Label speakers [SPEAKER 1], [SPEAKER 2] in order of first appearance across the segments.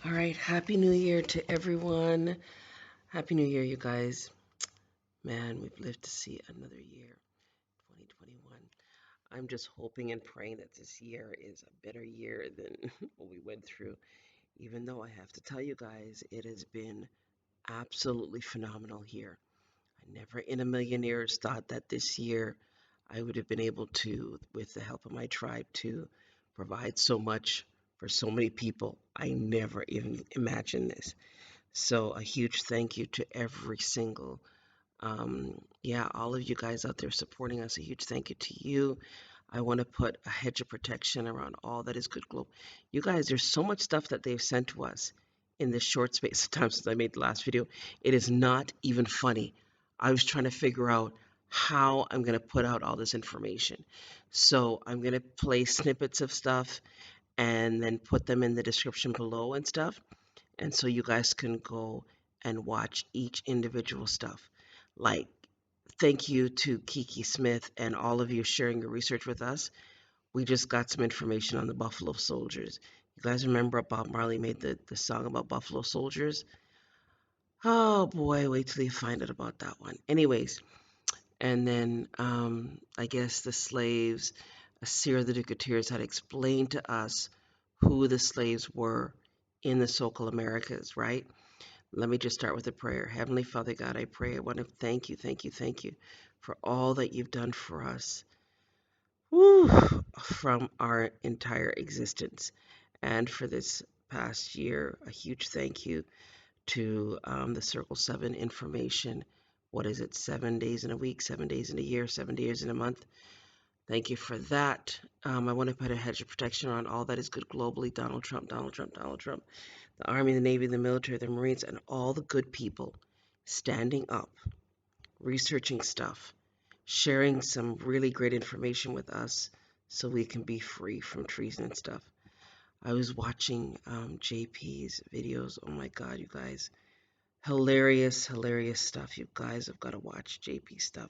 [SPEAKER 1] All right, Happy New Year to everyone. Happy New Year, you guys. Man, we've lived to see another year, 2021. I'm just hoping and praying that this year is a better year than what we went through. Even though I have to tell you guys, it has been absolutely phenomenal here. I never in a million years thought that this year I would have been able to, with the help of my tribe, to provide so much for so many people. I never even imagined this. So a huge thank you to every single, all of you guys out there supporting us. A huge thank you to you. I want to put a hedge of protection around all that is Good Globe. You guys, there's so much stuff that they've sent to us in this short space of time since I made the last video. It is not even funny. I was trying to figure out how I'm going to put out all this information. So I'm going to play snippets of stuff and then put them in the description below and stuff. And so you guys can go and watch each individual stuff. Like, thank you to Kiki Smith and all of you sharing your research with us. We just got some information on the Buffalo Soldiers. You guys remember Bob Marley made the song about Buffalo Soldiers? Oh boy, wait till you find out about that one. Anyways, and then I guess the slaves, Asir the Ducateers had explained to us who the slaves were in the so-called Americas, right? Let me just start with a prayer. Heavenly Father God, I pray. I want to thank you, thank you, thank you for all that you've done for us. Woo, from our entire existence. And for this past year, a huge thank you to the Circle 7 information. What is it? 7 days in a week, 7 days in a year, 7 days in a month. Thank you for that. I want to put a hedge of protection on all that is good globally. Donald Trump, Donald Trump, Donald Trump. The Army, the Navy, the military, the Marines, and all the good people standing up, researching stuff, sharing some really great information with us so we can be free from treason and stuff. I was watching JP's videos. Oh my God, you guys. Hilarious, hilarious stuff. You guys have got to watch JP stuff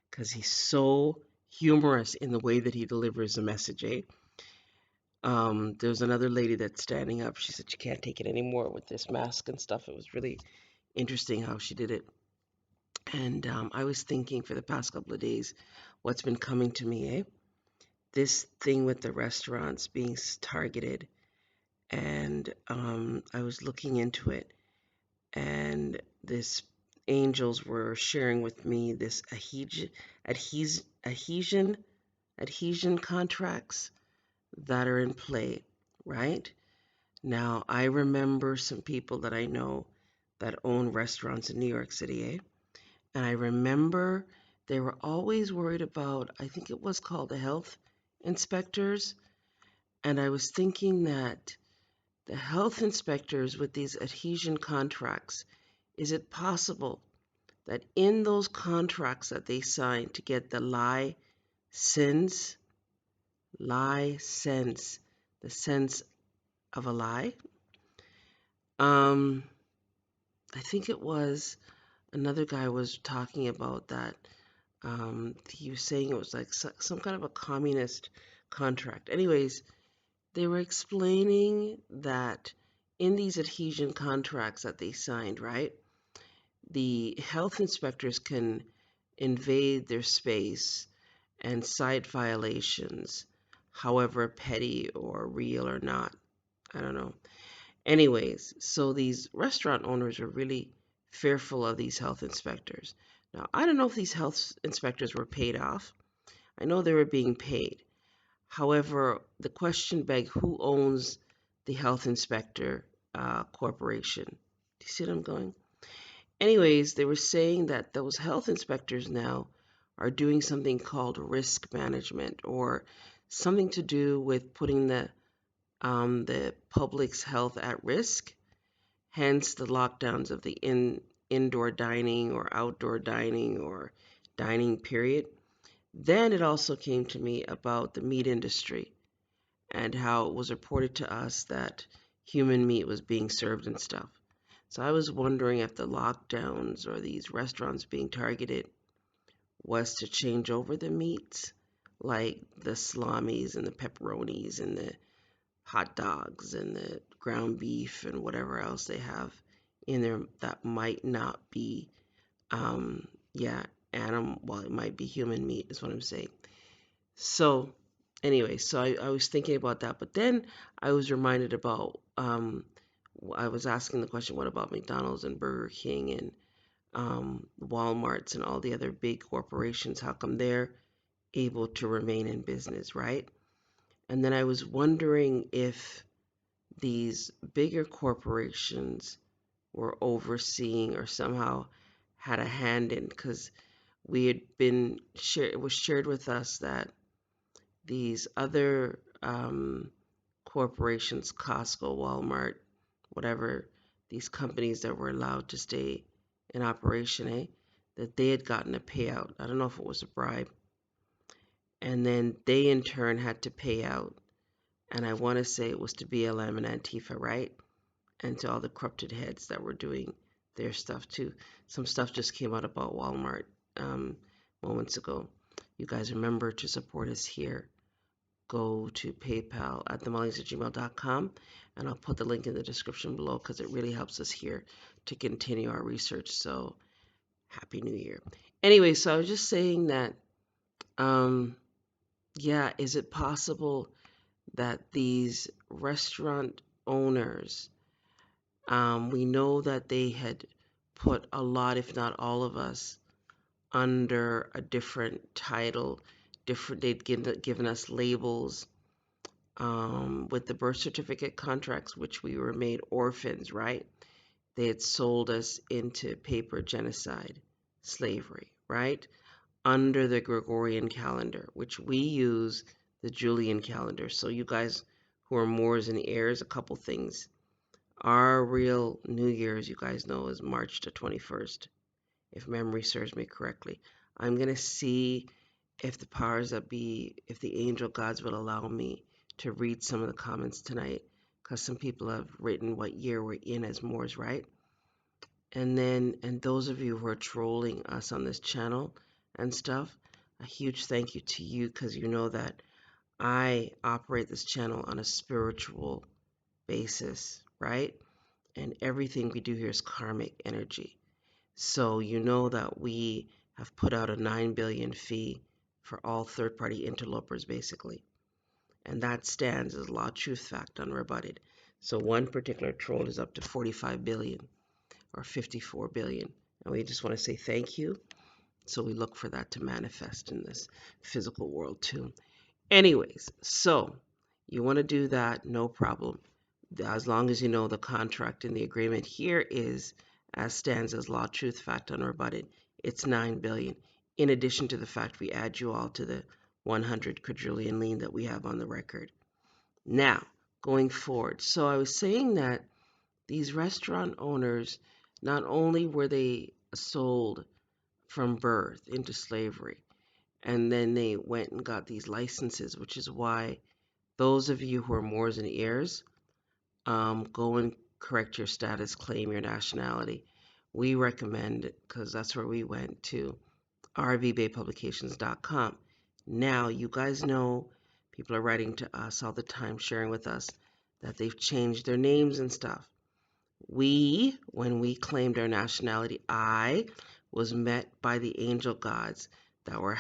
[SPEAKER 1] because he's so humorous in the way that he delivers a message, eh? There's another lady that's standing up. She said she can't take it anymore with this mask and stuff. It was really interesting how she did it. And I was thinking for the past couple of days, what's been coming to me, eh? This thing with the restaurants being targeted. And I was looking into it, and this angels were sharing with me this adhesion contracts that are in play, right? Now, I remember some people that I know that own restaurants in New York City, eh? And I remember they were always worried about, I think it was called the health inspectors. And I was thinking that the health inspectors with these adhesion contracts, is it possible that in those contracts that they signed to get the license, the sense of a lie? Um, I think it was another guy was talking about that. He was saying it was like some kind of a communist contract. Anyways, they were explaining that in these adhesion contracts that they signed, right? The health inspectors can invade their space and cite violations, however petty or real or not. I don't know. Anyways, so these restaurant owners are really fearful of these health inspectors. Now, I don't know if these health inspectors were paid off. I know they were being paid. However, the question begs, who owns the health inspector corporation? Do you see what I'm going? Anyways, they were saying that those health inspectors now are doing something called risk management, or something to do with putting the public's health at risk, hence the lockdowns of the indoor dining or outdoor dining or dining period. Then it also came to me about the meat industry and how it was reported to us that human meat was being served and stuff. So I was wondering if the lockdowns or these restaurants being targeted was to change over the meats, like the salamis and the pepperonis and the hot dogs and the ground beef and whatever else they have in there that might not be, yeah, animal, well, it might be human meat, is what I'm saying. So, anyway, so I was thinking about that, but then I was reminded about, I was asking the question, what about McDonald's and Burger King and Walmarts and all the other big corporations? How come they're able to remain in business, right? And then I was wondering if these bigger corporations were overseeing or somehow had a hand in, because we had been shared, it was shared with us that these other corporations, Costco, Walmart, whatever, these companies that were allowed to stay in operation, that they had gotten a payout. I don't know if it was a bribe. And then they in turn had to pay out. And I want to say it was to BLM and Antifa, right? And to all the corrupted heads that were doing their stuff too. Some stuff just came out about Walmart moments ago. You guys remember to support us here. Go to PayPal at themullings@gmail.com, and I'll put the link in the description below because it really helps us here to continue our research. So, Happy New Year. Anyway, so I was just saying that, yeah, is it possible that these restaurant owners, we know that they had put a lot, if not all of us, under a different title, they'd given us labels with the birth certificate contracts, which we were made orphans, right? They had sold us into paper genocide, slavery, right? Under the Gregorian calendar, which we use the Julian calendar. So you guys who are Moors and heirs, a couple things. Our real New Year's, you guys know, is March the 21st, if memory serves me correctly. I'm going to see if the powers that be, if the angel gods will allow me to read some of the comments tonight, because some people have written what year we're in as Moors, right? And those of you who are trolling us on this channel and stuff, a huge thank you to you, because you know that I operate this channel on a spiritual basis, right? And everything we do here is karmic energy. So you know that we have put out a 9 billion fee for all third-party interlopers, basically. And that stands as law, truth, fact, unrebutted. So one particular troll is up to 45 billion or 54 billion. And we just want to say thank you. So we look for that to manifest in this physical world too. Anyways, so you want to do that, no problem. As long as you know the contract and the agreement here is as stands as law, truth, fact, unrebutted. It's 9 billion. In addition to the fact we add you all to the 100 quadrillion lien that we have on the record. Now, going forward. So I was saying that these restaurant owners, not only were they sold from birth into slavery, and then they went and got these licenses, which is why those of you who are Moors and heirs, go and correct your status, claim your nationality. We recommend, because that's where we went, to rvbaypublications.com. Now, you guys know people are writing to us all the time, sharing with us that they've changed their names and stuff. When we claimed our nationality, I was met by the angel gods that were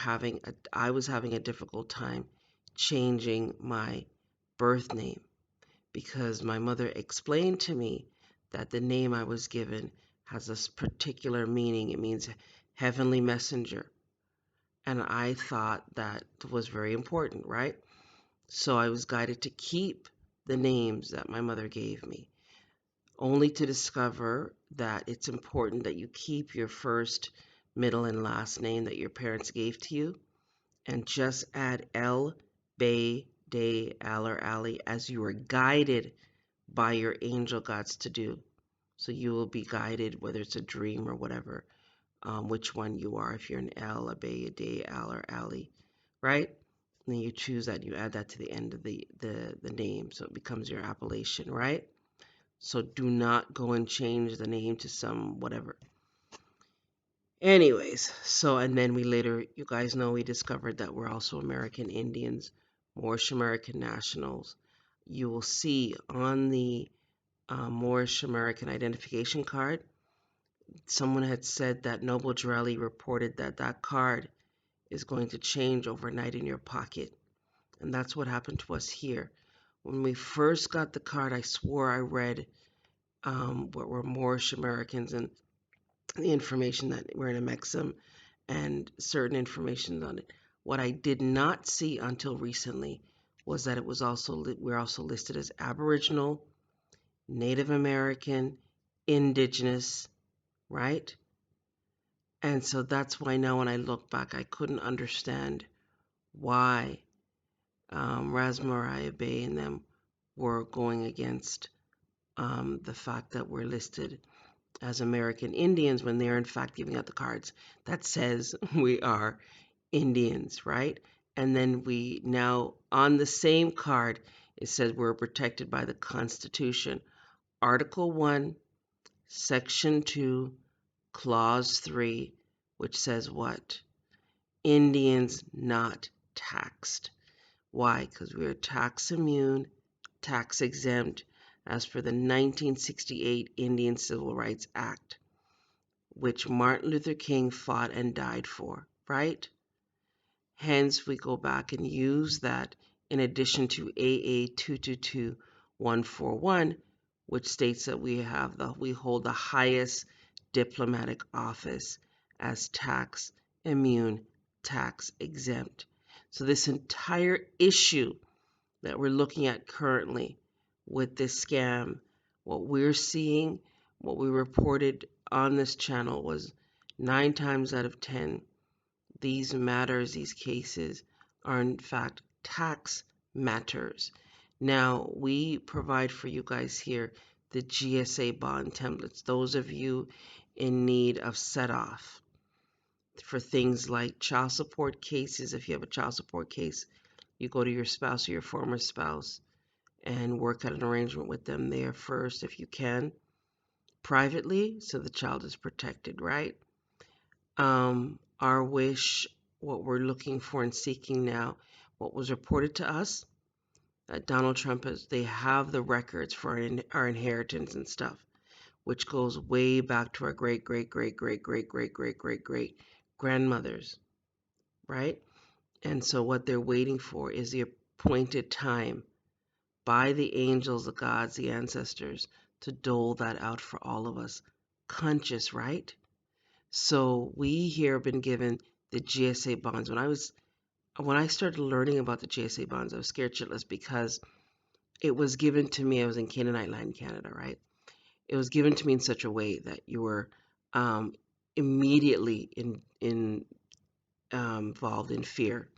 [SPEAKER 1] I was having a difficult time changing my birth name, because my mother explained to me that the name I was given has this particular meaning. It means heavenly messenger. And I thought that was very important, right? So I was guided to keep the names that my mother gave me, only to discover that it's important that you keep your first, middle, and last name that your parents gave to you, and just add El, Bay, Day, Al, or Ali as you are guided by your angel gods to do. So you will be guided, whether it's a dream or whatever, which one you are. If you're an L, a Bay, a Day, Al, or Ali, right? And then you choose that and you add that to the end of the name, so it becomes your appellation, right? So do not go and change the name to some whatever. Anyways, so and then we later, you guys know, we discovered that we're also American Indians, Moorish American nationals, you will see on the Moorish American identification card, someone had said that Noble Dreely reported that that card is going to change overnight in your pocket. And that's what happened to us here. When we first got the card, I swore I read what were Moorish Americans and the information that were in a Mexim and certain information on it. What I did not see until recently was that it was also we're also listed as Aboriginal, Native American, Indigenous, right? And so that's why now when I look back, I couldn't understand why Ras Mariah Bay and them were going against the fact that we're listed as American Indians when they're in fact giving out the cards that says we are Indians, right? And then we now, on the same card, it says we're protected by the Constitution. Article 1, Section 2, Clause 3, which says what? Indians not taxed. Why? Because we are tax immune, tax exempt, as per the 1968 Indian Civil Rights Act, which Martin Luther King fought and died for, right? Hence, we go back and use that in addition to AA 222141, which states that we hold the highest diplomatic office as tax immune, tax exempt. So this entire issue that we're looking at currently with this scam, what we're seeing, what we reported on this channel was 9 times out of 10, these matters, these cases are in fact tax matters. Now, we provide for you guys here the GSA bond templates. Those of you in need of set off for things like child support cases. If you have a child support case, you go to your spouse or your former spouse and work out an arrangement with them there first if you can, privately, so the child is protected, right? Our wish, what we're looking for and seeking now, what was reported to us, that Donald Trump they have the records for our inheritance and stuff, which goes way back to our great, great, great, great, great, great, great, great, great grandmothers, right? And so what they're waiting for is the appointed time by the angels, the gods, the ancestors, to dole that out for all of us. Conscious, right? So we here have been given the GSA bonds. When I started learning about the GSA bonds, I was scared shitless because it was given to me. I was in Canaanite land, Canada, right? It was given to me in such a way that you were immediately involved in fear.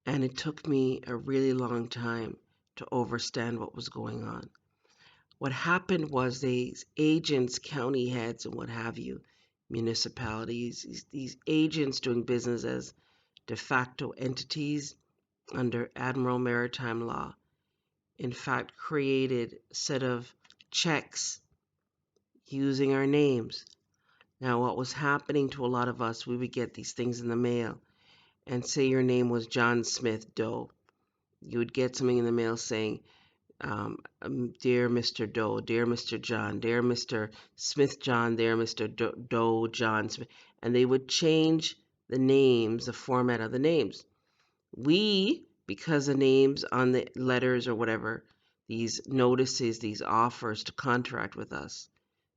[SPEAKER 1] And it took me a really long time to understand what was going on. What happened was these agents, county heads, and what have you, municipalities, these agents doing business as de facto entities under Admiral Maritime Law, in fact, created a set of checks using our names. Now, what was happening to a lot of us, we would get these things in the mail and say your name was John Smith Doe. You would get something in the mail saying, dear Mr. Doe, dear Mr. John, dear Mr. Smith John, dear Mr. Doe John Smith, and they would change the names, the format of the names. We, because the names on the letters or whatever, these notices, these offers to contract with us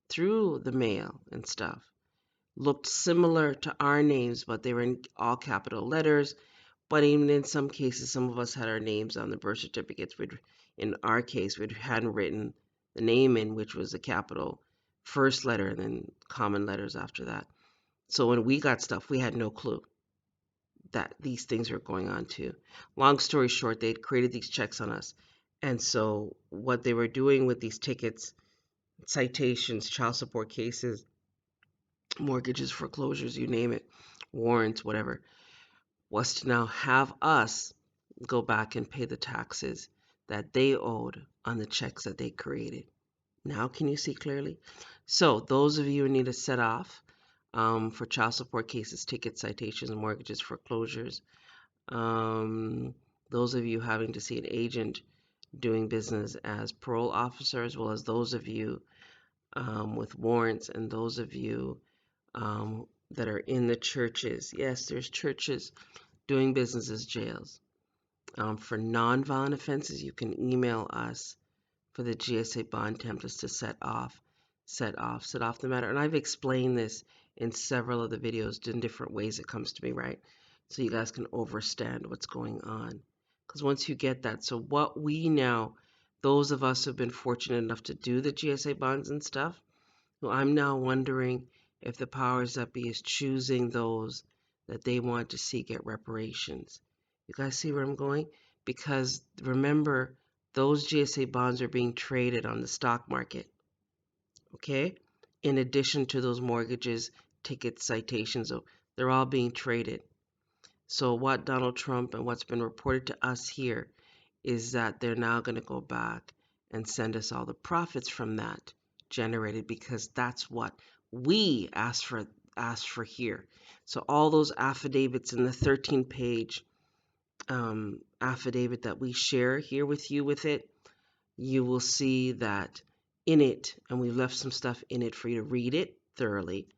[SPEAKER 1] through the mail and stuff, looked similar to our names, but they were in all capital letters. But even in some cases, some of us had our names on the birth certificates. In our case, we hadn't written the name in, which was a capital first letter and then common letters after that. So when we got stuff, we had no clue that these things were going on too. Long story short, they had created these checks on us. And so what they were doing with these tickets, citations, child support cases, mortgages, foreclosures, you name it, warrants, whatever, was to now have us go back and pay the taxes that they owed on the checks that they created. Now can you see clearly? So those of you who need to set off for child support cases, tickets, citations, mortgages, foreclosures, those of you having to see an agent doing business as parole officers, as well as those of you with warrants and those of you that are in the churches. Yes, there's churches doing business as jails. For nonviolent offenses, you can email us for the GSA bond templates to set off the matter. And I've explained this in several of the videos in different ways it comes to me, right? So you guys can understand what's going on. Because once you get that, so what we now, those of us who've been fortunate enough to do the GSA bonds and stuff, well, I'm now wondering if the powers that be is choosing those that they want to see get reparations. You guys see where I'm going? Because remember, those GSA bonds are being traded on the stock market, okay? In addition to those mortgages, tickets, citations, so they're all being traded. So what Donald Trump and what's been reported to us here is that they're now going to go back and send us all the profits from that generated, because that's what we asked for here. So all those affidavits in the 13-page affidavit that we share here with you with it, you will see that in it, and we left some stuff in it for you to read it thoroughly,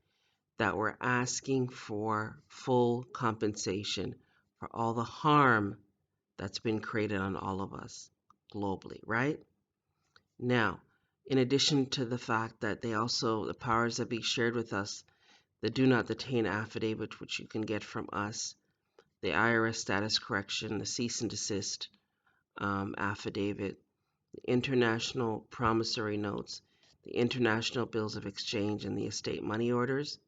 [SPEAKER 1] that we're asking for full compensation for all the harm that's been created on all of us globally, right? Now, in addition to the fact that they also, the powers that be shared with us, the do not detain affidavit, which you can get from us, the IRS status correction, the cease and desist affidavit, the international promissory notes, the international bills of exchange, and the estate money orders,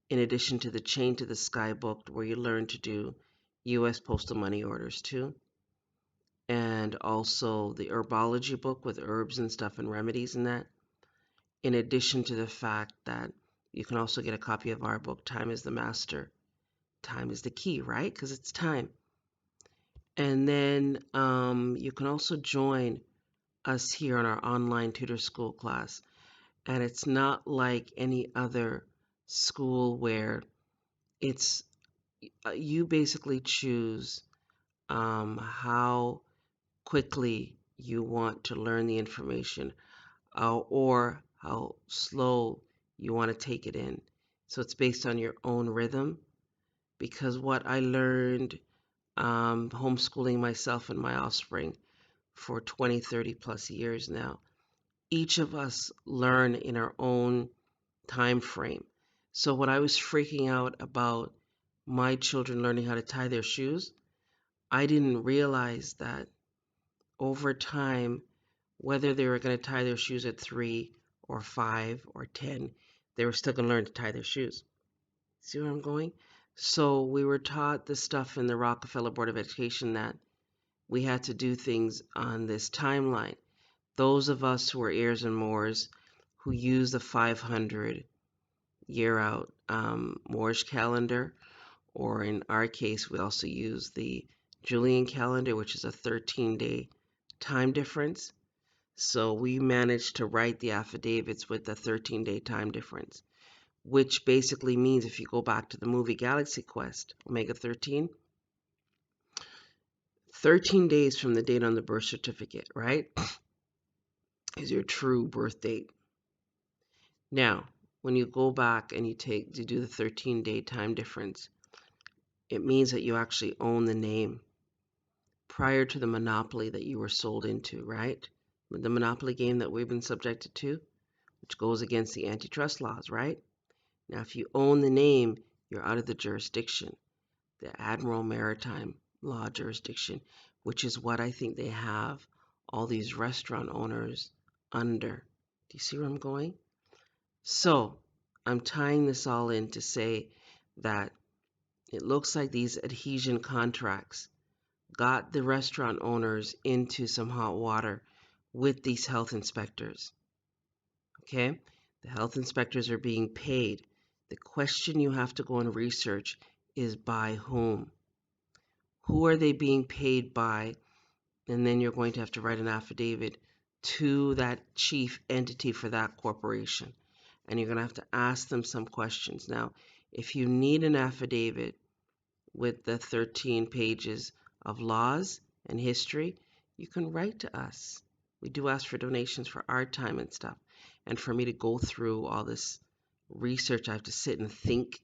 [SPEAKER 1] in addition to the Chain to the Sky book, where you learn to do U.S. postal money orders too, and also the herbology book with herbs and stuff and remedies in that, in addition to the fact that you can also get a copy of our book, Time is the Master, Time is the Key, right? Because it's time. And then you can also join us here on our online tutor school class. And it's not like any other school where it's you basically choose how quickly you want to learn the information or how slow you want to take it in. So it's based on your own rhythm, because what I learned homeschooling myself and my offspring for 20, 30 plus years now, each of us learn in our own time frame. So when I was freaking out about my children learning how to tie their shoes, I didn't realize that over time, whether they were going to tie their shoes at 3 or 5 or 10, they were still going to learn to tie their shoes. See where I'm going? So we were taught this stuff in the Rockefeller Board of Education that we had to do things on this timeline. Those of us who are heirs and Moors who use the 500 year out Moorish calendar, or in our case, we also use the Julian calendar, which is a 13-day time difference. So we managed to write the affidavits with the 13-day time difference, which basically means if you go back to the movie Galaxy Quest, Omega 13, 13 days from the date on the birth certificate, right, is your true birth date. Now, when you go back and you do the 13-day time difference, it means that you actually own the name prior to the monopoly that you were sold into, right? The monopoly game that we've been subjected to, which goes against the antitrust laws, right? Now, if you own the name, you're out of the jurisdiction, the Admiral Maritime Law jurisdiction, which is what I think they have all these restaurant owners under. Do you see where I'm going? So I'm tying this all in to say that it looks like these adhesion contracts got the restaurant owners into some hot water with these health inspectors. Okay? The health inspectors are being paid. The question you have to go and research is by whom? Who are they being paid by? And then you're going to have to write an affidavit to that chief entity for that corporation. And you're going to have to ask them some questions. Now, if you need an affidavit with the 13 pages of laws and history, you can write to us. We do ask for donations for our time and stuff. And for me to go through all this research, I have to sit and think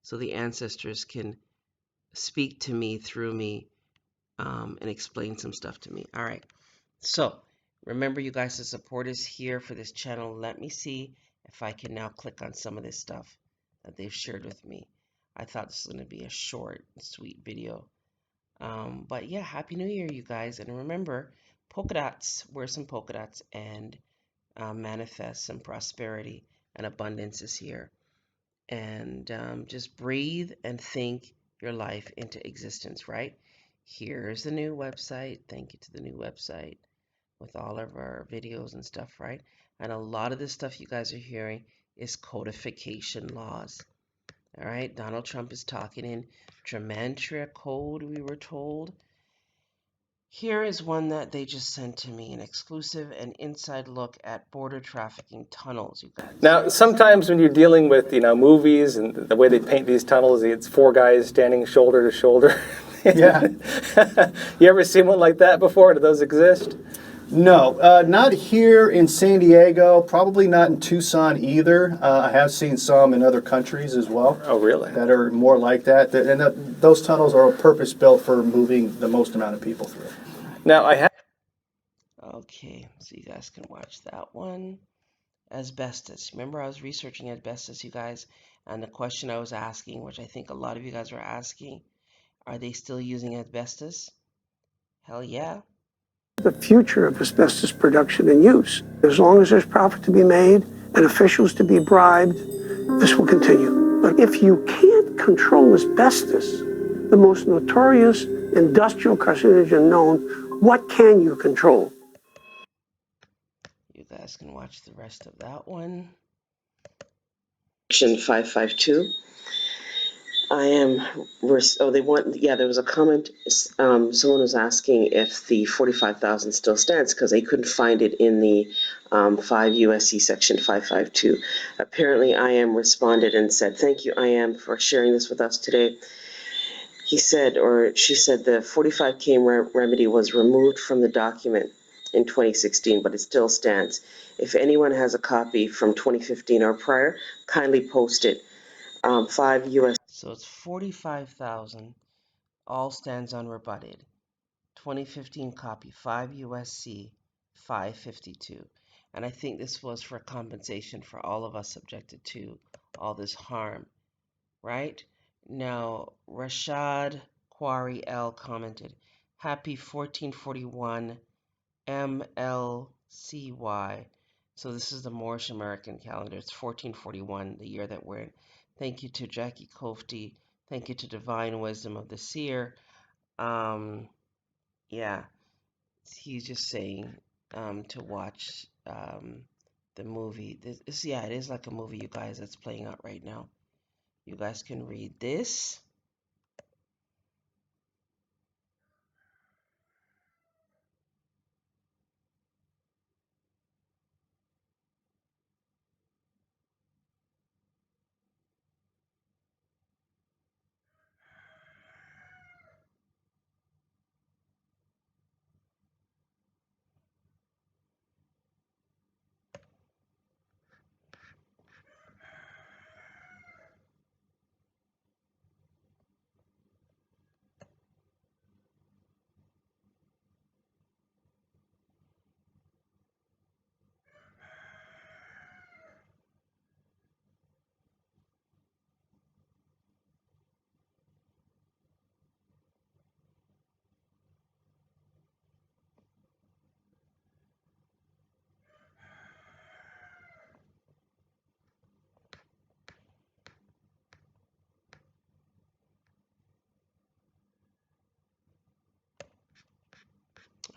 [SPEAKER 1] so the ancestors can speak to me through me and explain some stuff to me. All right. So remember, you guys, the support is here for this channel. Let me see if I can now click on some of this stuff that they've shared with me. I thought this was going to be a short, sweet video. But yeah, Happy New Year, you guys. And remember, polka dots, wear some polka dots and manifest some prosperity and abundance this year. And just breathe and think your life into existence, right? Here's the new website. Thank you to the new website with all of our videos and stuff, right? And a lot of this stuff you guys are hearing is codification laws. All right, Donald Trump is talking in Gematria code, we were told. Here is one that they just sent to me, an exclusive and inside look at border trafficking tunnels, you guys.
[SPEAKER 2] Now, sometimes when you're dealing with, movies and the way they paint these tunnels, it's four guys standing shoulder to shoulder.
[SPEAKER 3] Yeah.
[SPEAKER 2] You ever seen one like that before? Do those exist?
[SPEAKER 3] No, not here in San Diego, probably not in Tucson either. I have seen some in other countries as well.
[SPEAKER 2] Oh, really?
[SPEAKER 3] That are more like that. And those tunnels are purpose-built for moving the most amount of people through.
[SPEAKER 2] Now, I have...
[SPEAKER 1] Okay, so you guys can watch that one. Asbestos. Remember, I was researching asbestos, you guys, and the question I was asking, which I think a lot of you guys are asking, are they still using asbestos? Hell yeah.
[SPEAKER 4] The future of asbestos production and use. As long as there's profit to be made and officials to be bribed, this will continue. But if you can't control asbestos, the most notorious industrial carcinogen known, what can you control?
[SPEAKER 1] You guys can watch the rest of that one. Section 552. There was a comment, someone was asking if the 45,000 still stands because they couldn't find it in the 5 USC section 552. Apparently IAM responded and said, thank you IAM for sharing this with us today. He said, or she said, the 45K remedy was removed from the document in 2016, but it still stands. If anyone has a copy from 2015 or prior, kindly post it. 5 US. So it's 45,000, all stands unrebutted. 2015 copy, 5 USC 552. And I think this was for compensation for all of us subjected to all this harm, right? Now, Rashad Quarry L commented, Happy 1441 MLCY. So this is the Moorish American calendar. It's 1441, the year that we're in. Thank you to Jackie Kofti. Thank you to Divine Wisdom of the Seer. Yeah, he's just saying to watch the movie. It is like a movie, you guys, that's playing out right now. You guys can read this.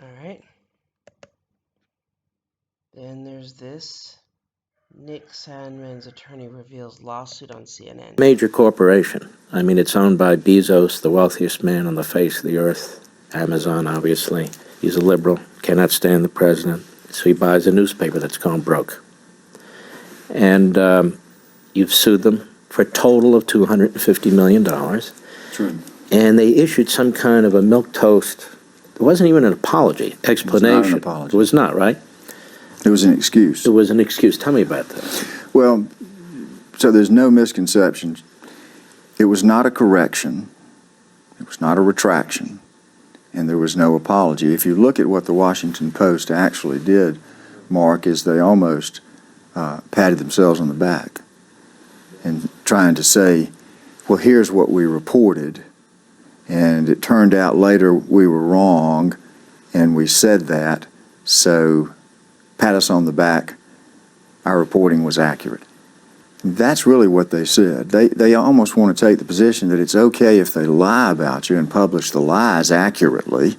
[SPEAKER 1] All right. Then there's this. Nick Sandmann's attorney reveals lawsuit on CNN.
[SPEAKER 4] Major corporation. I mean, it's owned by Bezos, the wealthiest man on the face of the earth. Amazon, obviously. He's a liberal, cannot stand the president, so he buys a newspaper that's gone broke. And you've sued them for a total of $250 million.
[SPEAKER 3] True.
[SPEAKER 4] And they issued some kind of a milquetoast
[SPEAKER 5] It wasn't even an apology, explanation.
[SPEAKER 6] apology.
[SPEAKER 5] It was not, right?
[SPEAKER 6] It was an excuse.
[SPEAKER 5] It was an excuse. Tell me about that.
[SPEAKER 6] Well, so there's no misconception. It was not a correction. It was not a retraction. And there was no apology. If you look at what the Washington Post actually did, Mark, is they almost patted themselves on the back and trying to say, well, here's what we reported, and it turned out later we were wrong, and we said that, so pat us on the back, our reporting was accurate. That's really what they said. They almost want to take the position that it's okay if they lie about you and publish the lies accurately,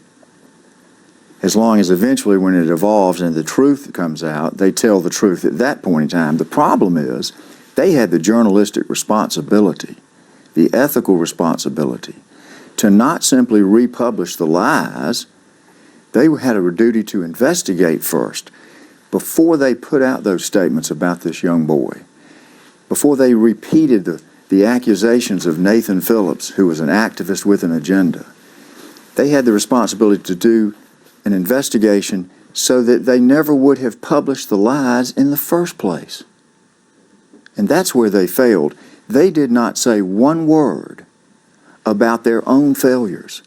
[SPEAKER 6] as long as eventually when it evolves and the truth comes out, they tell the truth at that point in time. The problem is they had the journalistic responsibility, the ethical responsibility, to not simply republish the lies. They had a duty to investigate first before they put out those statements about this young boy, before they repeated the accusations of Nathan Phillips, who was an activist with an agenda. They had the responsibility to do an investigation so that they never would have published the lies in the first place. And that's where they failed. They did not say one word about their own failures.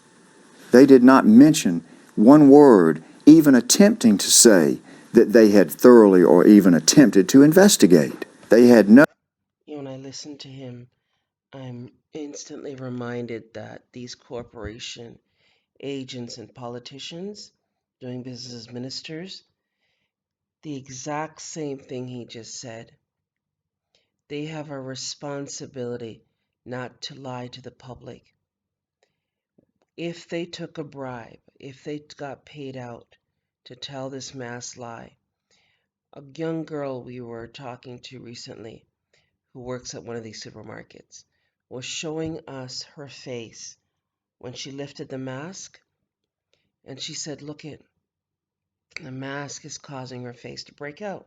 [SPEAKER 6] They did not mention one word, even attempting to say that they had thoroughly or even attempted to investigate. They had no...
[SPEAKER 1] When I listen to him, I'm instantly reminded that these corporation agents and politicians doing business as ministers, the exact same thing he just said. They have a responsibility not to lie to the public. If they took a bribe, if they got paid out to tell this mass lie, a young girl we were talking to recently who works at one of these supermarkets was showing us her face when she lifted the mask, and she said, look it, the mask is causing her face to break out.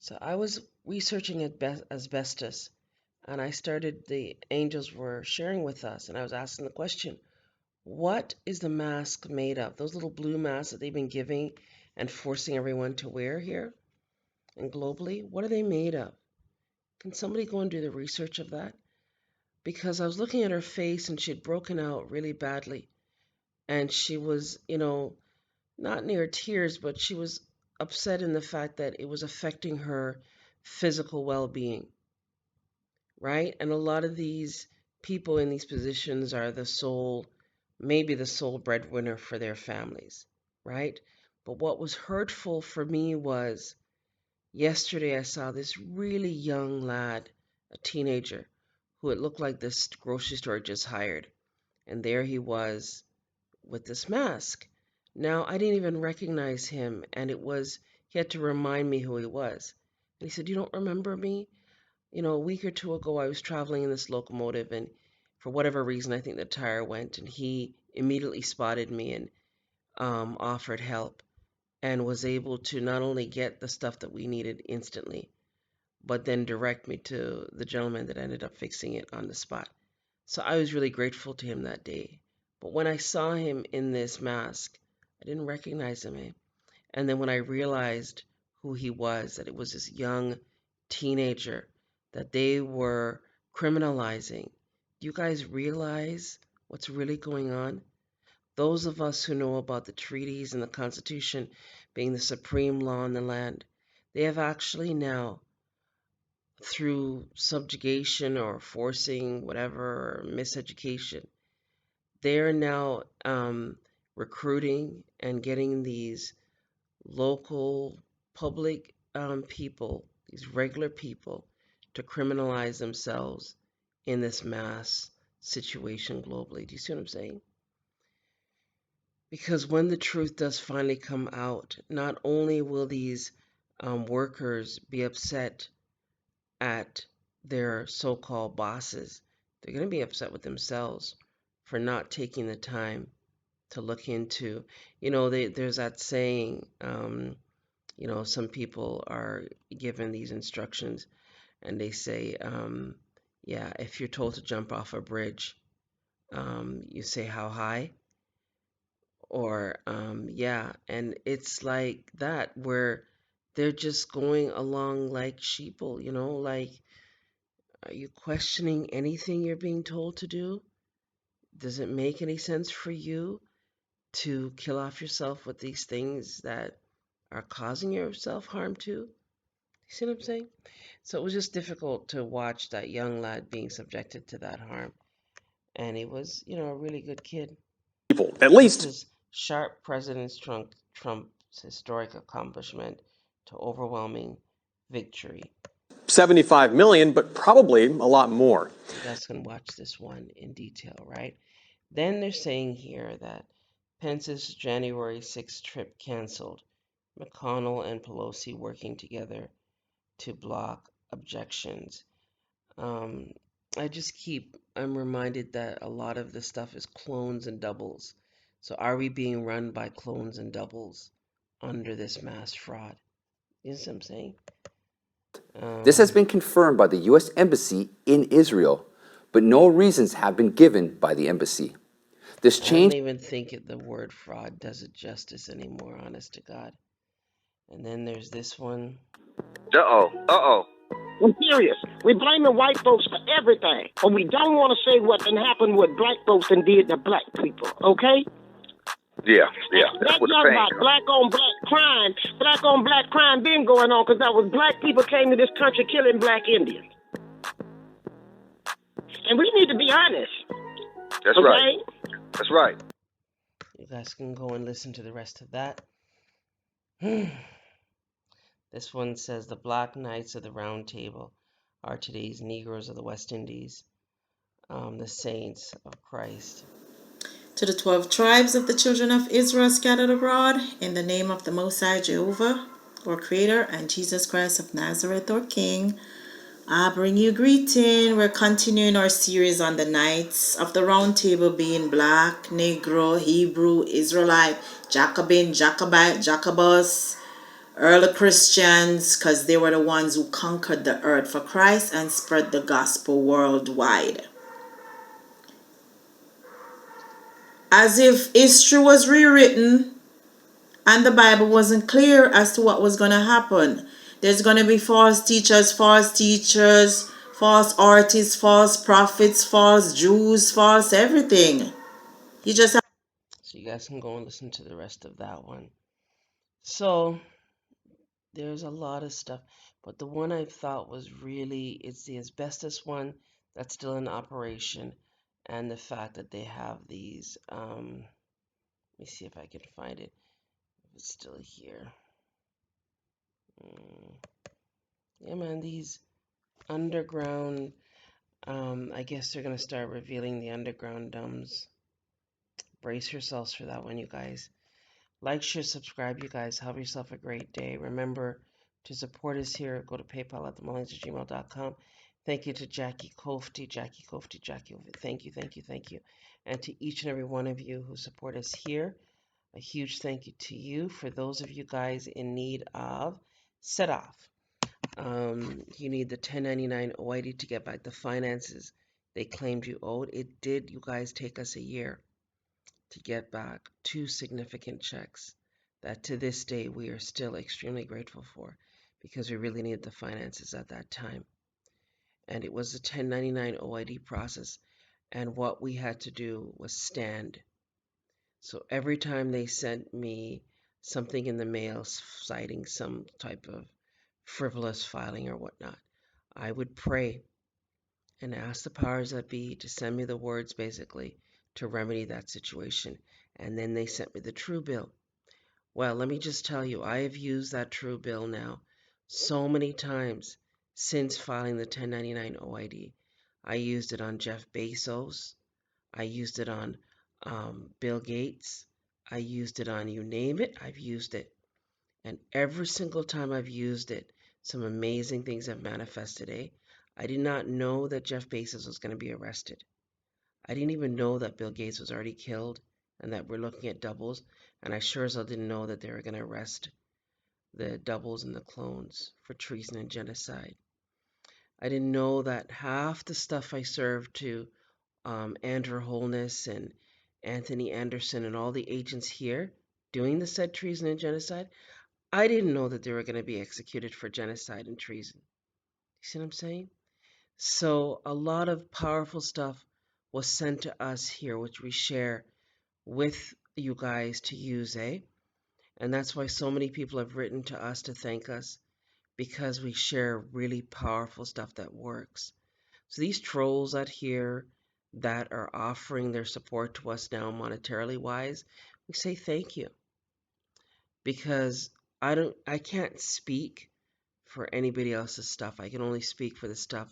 [SPEAKER 1] So I was researching asbestos, and I started, the angels were sharing with us, and I was asking the question, what is the mask made of? Those little blue masks that they've been giving and forcing everyone to wear here and globally, what are they made of? Can somebody go and do the research of that? Because I was looking at her face and she had broken out really badly. And she was, not near tears, but she was upset in the fact that it was affecting her physical well-being, right? And a lot of these people in these positions are maybe the sole breadwinner for their families, right? But what was hurtful for me was yesterday I saw this really young lad, a teenager, who it looked like this grocery store just hired. And there he was with this mask. Now, I didn't even recognize him, and he had to remind me who he was. And he said, you don't remember me? A week or two ago, I was traveling in this locomotive, and for whatever reason, I think the tire went, and he immediately spotted me and offered help and was able to not only get the stuff that we needed instantly, but then direct me to the gentleman that ended up fixing it on the spot. So I was really grateful to him that day. But when I saw him in this mask, I didn't recognize him. And then when I realized who he was, that it was this young teenager that they were criminalizing. Do you guys realize what's really going on? Those of us who know about the treaties and the Constitution being the supreme law in the land, they have actually now, through subjugation or forcing whatever, or miseducation, they're now recruiting and getting these local public people, these regular people, to criminalize themselves in this mass situation globally. Do you see what I'm saying? Because when the truth does finally come out, not only will these workers be upset at their so-called bosses, they're going to be upset with themselves for not taking the time to look into, there's that saying, some people are given these instructions and they say, yeah, if you're told to jump off a bridge, you say how high, or yeah, and it's like that where they're just going along like sheeple, like, are you questioning anything you're being told to do? Does it make any sense for you to kill off yourself with these things that are causing yourself harm too? You see what I'm saying? So it was just difficult to watch that young lad being subjected to that harm. And he was, a really good kid.
[SPEAKER 7] People, at
[SPEAKER 1] This
[SPEAKER 7] least
[SPEAKER 1] is sharp President Trump's historic accomplishment to overwhelming victory.
[SPEAKER 7] 75 million, but probably a lot more.
[SPEAKER 1] You guys can watch this one in detail, right? Then they're saying here that Pence's January 6th trip canceled. McConnell and Pelosi working together to block objections. Um, I'm reminded that a lot of this stuff is clones and doubles. So are we being run by clones and doubles under this mass fraud? You know what I'm saying?
[SPEAKER 8] This has been confirmed by the U.S. Embassy in Israel, but no reasons have been given by the embassy. This
[SPEAKER 1] I
[SPEAKER 8] change
[SPEAKER 1] don't even think the word fraud does it justice anymore, honest to God. And then there's this one.
[SPEAKER 9] I'm serious. We're blaming white folks for everything, but we don't want to say what done happened with black folks and did to black people, okay?
[SPEAKER 10] Yeah. That's
[SPEAKER 9] That
[SPEAKER 10] what the
[SPEAKER 9] young
[SPEAKER 10] pain
[SPEAKER 9] about
[SPEAKER 10] comes.
[SPEAKER 9] black on black crime been going on because that was black people came to this country killing black Indians. And we need to be honest.
[SPEAKER 10] That's
[SPEAKER 9] okay?
[SPEAKER 10] right. That's right.
[SPEAKER 1] You guys can go and listen to the rest of that. This one says the Black Knights of the Round Table are today's Negroes of the West Indies, the saints of Christ.
[SPEAKER 11] To the 12 tribes of the children of Israel scattered abroad, in the name of the Most High Jehovah, or Creator, and Jesus Christ of Nazareth, or King, I bring you greeting. We're continuing our series on the Knights of the Round Table, being Black, Negro, Hebrew, Israelite, Jacobin, Jacobite, Jacobus, early Christians, because they were the ones who conquered the earth for Christ and spread the gospel worldwide. As if history was rewritten and the Bible wasn't clear as to what was going to happen. There's going to be false teachers, false artists, false prophets, false Jews, false everything. You just have.
[SPEAKER 1] So you guys can go and listen to the rest of that one. So there's a lot of stuff, but the one I thought was it's the asbestos one that's still in operation, and the fact that they have these, let me see if I can find it, if it's still here. Yeah, man, these underground, I guess they're going to start revealing the underground dumbs. Brace yourselves for that one, you guys. Like, share, subscribe, you guys. Have yourself a great day. Remember to support us here. Go to PayPal at themullings@gmail.com. Thank you to Jackie Kofty. Thank you. And to each and every one of you who support us here, a huge thank you to you. For those of you guys in need of set off, you need the 1099 OID to get back the finances they claimed you owed. It did, you guys, take us a year to get back 2 significant checks that to this day we are still extremely grateful for, because we really needed the finances at that time. And it was a 1099 OID process, and what we had to do was stand. So every time they sent me something in the mail citing some type of frivolous filing or whatnot, I would pray and ask the powers that be to send me the words, basically, to remedy that situation. And then they sent me the true bill. Well, let me just tell you, I have used that true bill now so many times since filing the 1099 OID. I used it on Jeff Bezos. I used it on Bill Gates. I used it on you name it, I've used it. And every single time I've used it, some amazing things have manifested, eh? I did not know that Jeff Bezos was going to be arrested. I didn't even know that Bill Gates was already killed and that we're looking at doubles. And I sure as hell didn't know that they were going to arrest the doubles and the clones for treason and genocide. I didn't know that half the stuff I served to Andrew Holness Anthony Anderson and all the agents here doing the said treason and genocide, I didn't know that they were going to be executed for genocide and treason. You see what I'm saying? So a lot of powerful stuff was sent to us here, which we share with you guys to use, eh? And that's why so many people have written to us to thank us, because we share really powerful stuff that works. So these trolls out here that are offering their support to us now monetarily wise, we say thank you, because I can't speak for anybody else's stuff. I can only speak for the stuff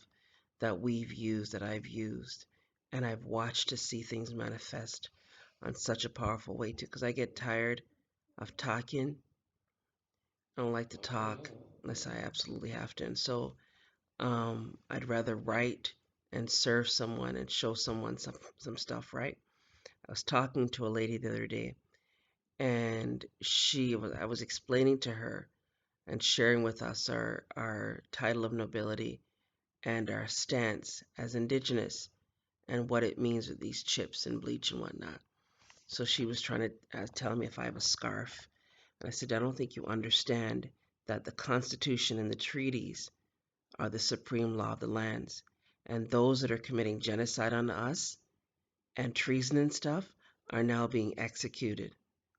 [SPEAKER 1] that we've used, that I've used, and I've watched to see things manifest on such a powerful way too, because I get tired of talking. I don't like to talk unless I absolutely have to. And so I'd rather write and serve someone and show someone some stuff, right? I was talking to a lady the other day, and I was explaining to her and sharing with us our title of nobility and our stance as indigenous and what it means with these chips and bleach and whatnot. So she was trying to tell me if I have a scarf. And I said, I don't think you understand that the Constitution and the treaties are the supreme law of the lands. And those that are committing genocide on us and treason and stuff are now being executed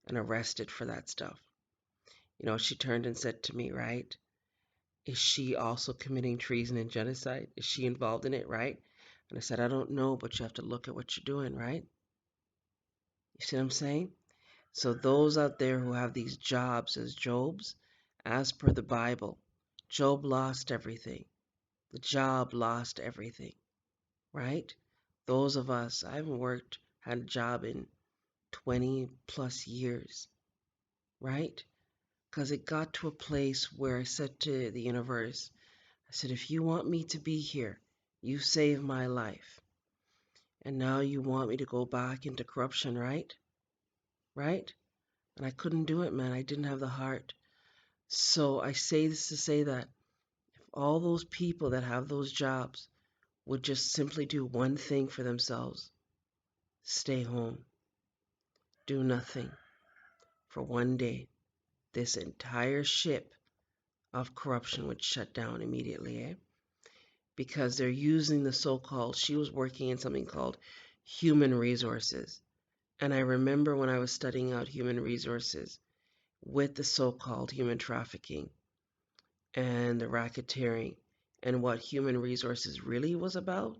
[SPEAKER 1] and arrested for that stuff. You know, she turned and said to me, right? Is she also committing treason and genocide? Is she involved in it, right? And I said, I don't know, but you have to look at what you're doing, right? You see what I'm saying? So those out there who have these jobs as Job's, as per the Bible, Job lost everything. The job lost everything, right? Those of us, I haven't had a job in 20 plus years, right? Because it got to a place where I said to the universe, I said, if you want me to be here, you saved my life. And now you want me to go back into corruption, right? Right? And I couldn't do it, man. I didn't have the heart. So I say this to say that if all those people that have those jobs would just simply do one thing for themselves, stay home, do nothing for one day, this entire ship of corruption would shut down immediately, eh? Because they're using the so-called, she was working in something called human resources. And I remember when I was studying out human resources with the so-called human trafficking and the racketeering and what human resources really was about.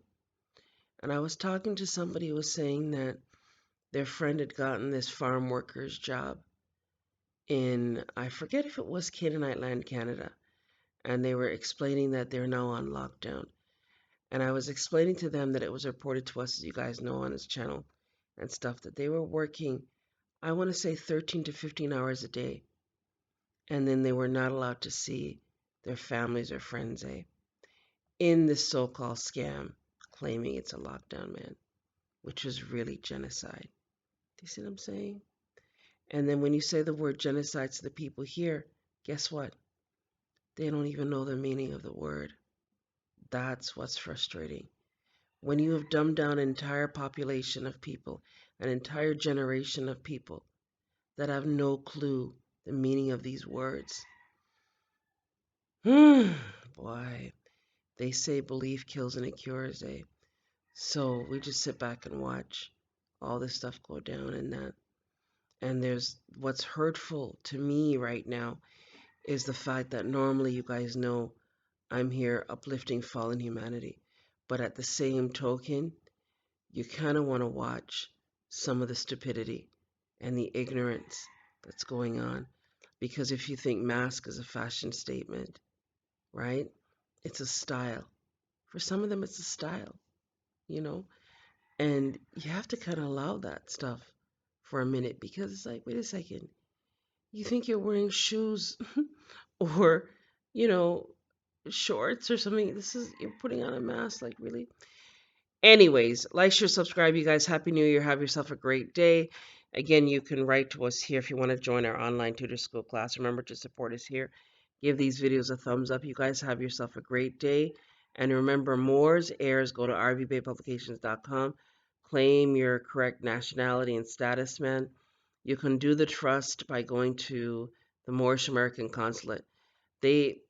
[SPEAKER 1] And I was talking to somebody who was saying that their friend had gotten this farm worker's job in, I forget if it was Canaanite land, Canada. And they were explaining that they're now on lockdown. And I was explaining to them that it was reported to us, as you guys know, on his channel and stuff, that they were working, I want to say 13 to 15 hours a day. And then they were not allowed to see their families or friends, in this so-called scam, claiming it's a lockdown, man, which was really genocide. Do you see what I'm saying? And then when you say the word genocide to the people here, guess what? They don't even know the meaning of the word. That's what's frustrating. When you have dumbed down an entire population of people, an entire generation of people that have no clue the meaning of these words. Boy, they say belief kills and it cures, eh? So we just sit back and watch all this stuff go down and that. And there's what's hurtful to me right now is the fact that normally you guys know I'm here uplifting fallen humanity. But at the same token, you kind of want to watch some of the stupidity and the ignorance that's going on. Because if you think mask is a fashion statement, right? It's a style. For some of them, it's a style, you know? And you have to kind of allow that stuff for a minute because it's like, wait a second. You think you're wearing shoes or, you know, shorts or something? You're putting on a mask, like, really? Anyways, like, share, subscribe, you guys. Happy New Year. Have yourself a great day. Again, you can write to us here if you want to join our online tutor school class. Remember to support us here. Give these videos a thumbs up. You guys have yourself a great day. And remember, Moore's heirs, go to rvbaypublications.com. claim your correct nationality and status, man, you can do the trust by going to the Moorish American Consulate.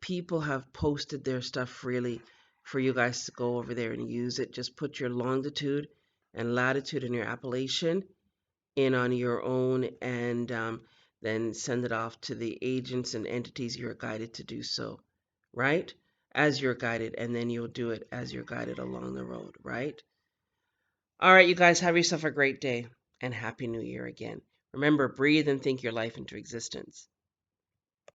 [SPEAKER 1] People have posted their stuff freely for you guys to go over there and use it. Just put your longitude and latitude and your appellation in on your own, and then send it off to the agents and entities you're guided to do so, right? As you're guided, and then you'll do it as you're guided along the road, right? All right, you guys, have yourself a great day, and Happy New Year again. Remember, breathe and think your life into existence.